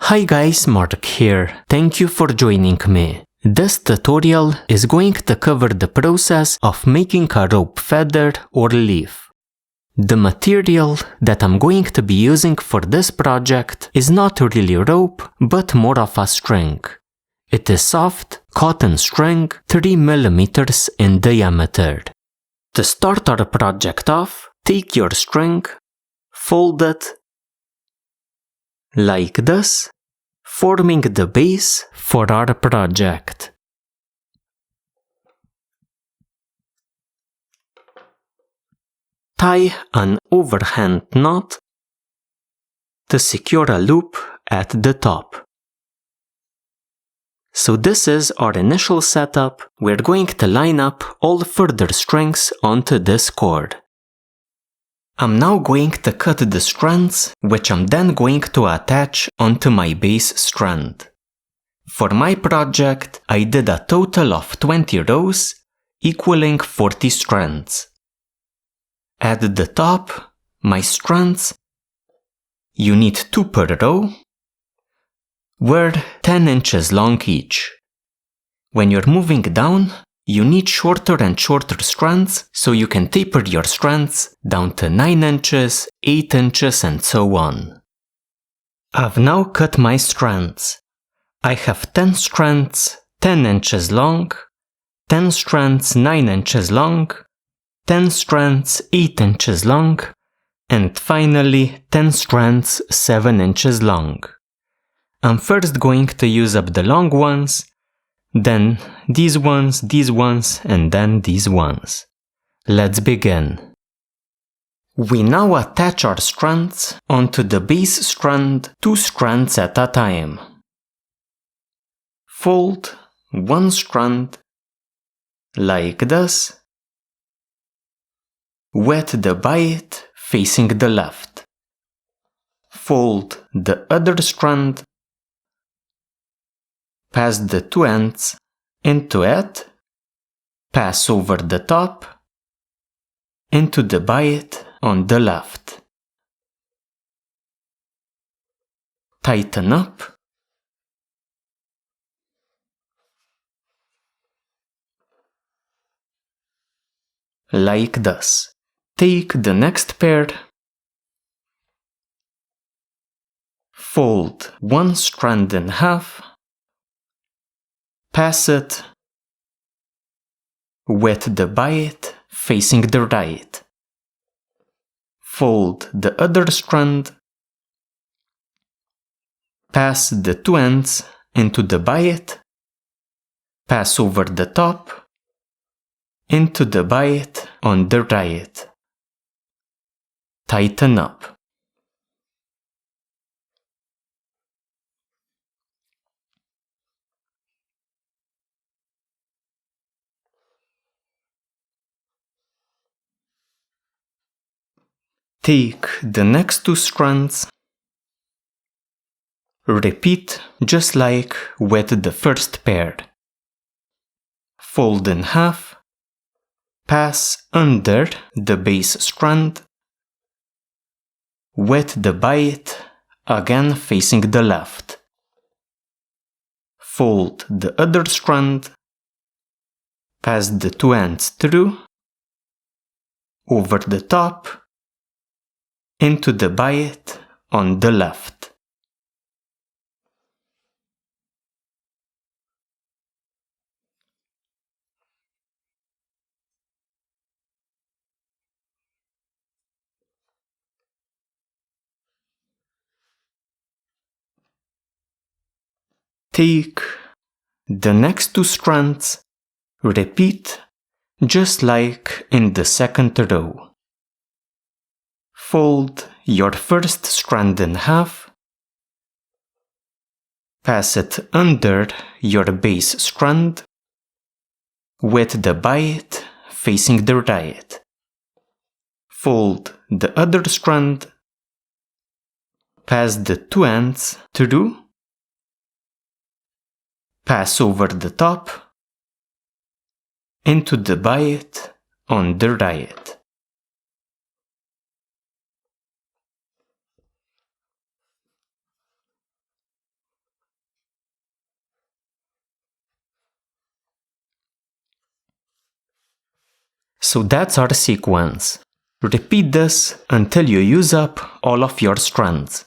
Hi guys, Mark here. Thank you for joining me. This tutorial is going to cover the process of making a rope feather or leaf. The material that I'm going to be using for this project is not really rope, but more of a string. It is soft, cotton string, 3 mm in diameter. To start our project off, take your string, fold it like this, forming the base for our project. Tie an overhand knot to secure a loop at the top. So this is our initial setup. We're going to line up all further strings onto this cord. I'm now going to cut the strands, which I'm then going to attach onto my base strand. For my project, I did a total of 20 rows, equaling 40 strands. At the top, my strands, you need 2 per row, were 10 inches long each. When you're moving down, you need shorter and shorter strands, so you can taper your strands down to 9 inches, 8 inches, and so on. I've now cut my strands. I have 10 strands 10 inches long, 10 strands 9 inches long, 10 strands 8 inches long, and finally 10 strands 7 inches long. I'm first going to use up the long ones, then these ones, and then these ones. Let's begin. We now attach our strands onto the base strand 2 strands at a time. Fold 1 strand like this, with the bight facing the left. Fold the other strand, pass the 2 ends into it, pass over the top, into the bight on the left. Tighten up. Like this. Take the next pair, fold 1 strand in half, pass it with the bight facing the right. Fold the other strand, pass the 2 ends into the bight, pass over the top, into the bight on the right. Tighten up. Take the next 2 strands, repeat just like with the first pair. Fold in half, pass under the base strand, with the bight again facing the left. Fold the other strand, pass the 2 ends through, over the top, into the bight on the left. Take the next 2 strands, repeat just like in the second row. Fold your first strand in half, pass it under your base strand, with the bight facing the right. Fold the other strand, pass the 2 ends through, pass over the top, into the bight on the right. So that's our sequence. Repeat this until you use up all of your strands.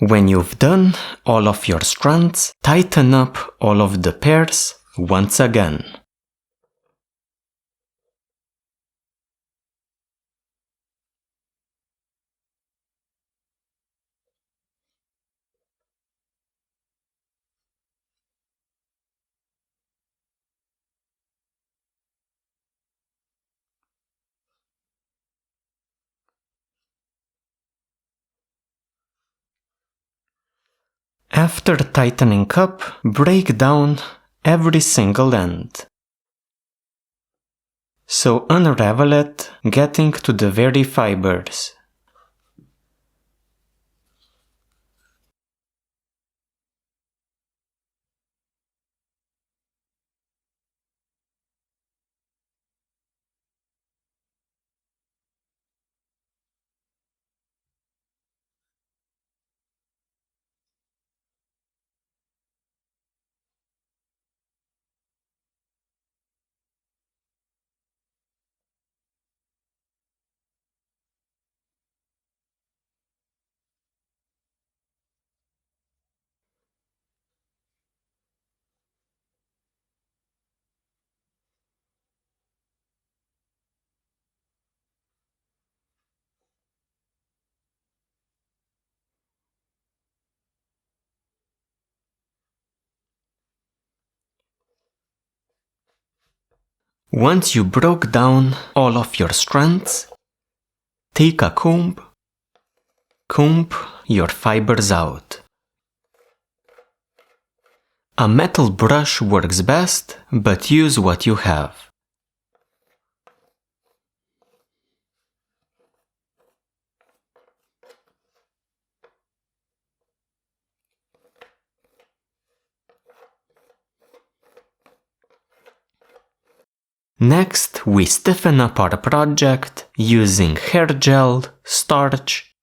When you've done all of your strands, tighten up all of the pairs once again. After tightening up, break down every single end. So unravel it, getting to the very fibers. Once you broke down all of your strands, take a comb your fibers out. A metal brush works best, but use what you have. Next, we stiffen up our project using hair gel, starch,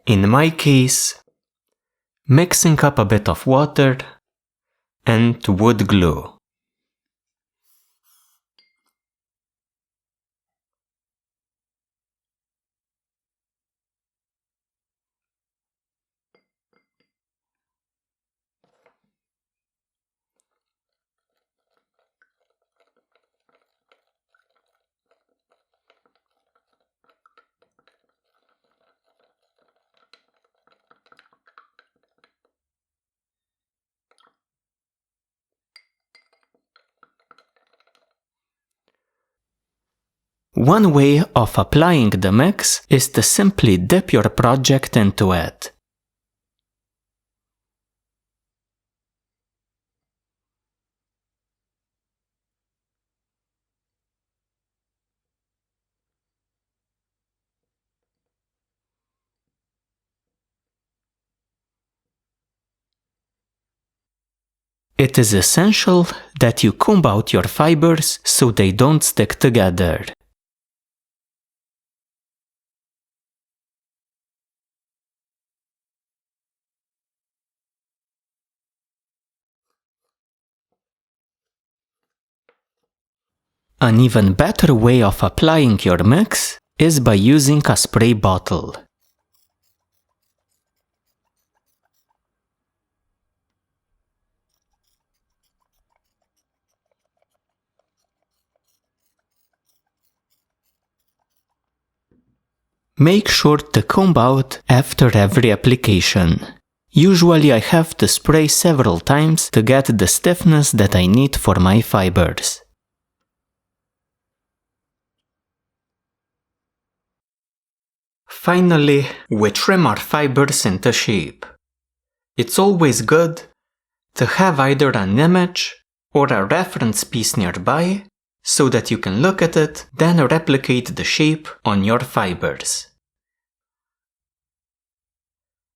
in my case, mixing up a bit of water, and wood glue. One way of applying the mix is to simply dip your project into it. It is essential that you comb out your fibers so they don't stick together. An even better way of applying your mix is by using a spray bottle. Make sure to comb out after every application. Usually I have to spray several times to get the stiffness that I need for my fibers. Finally, we trim our fibers into shape. It's always good to have either an image or a reference piece nearby so that you can look at it, then replicate the shape on your fibers.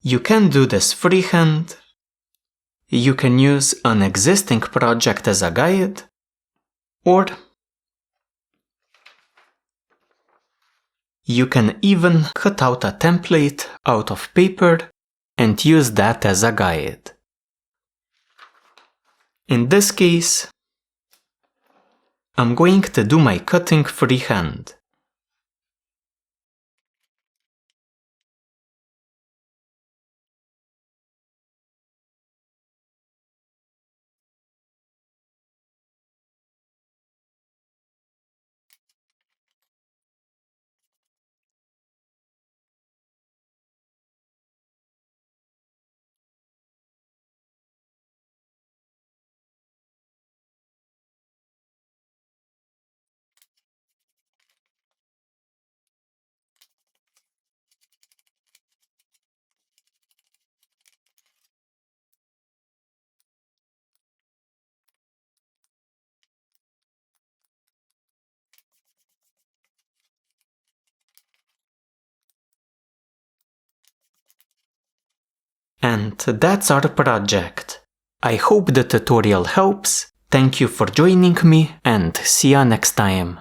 You can do this freehand. You can use an existing project as a guide, or you can even cut out a template out of paper and use that as a guide. In this case, I'm going to do my cutting freehand. And that's our project. I hope the tutorial helps. Thank you for joining me and see ya next time.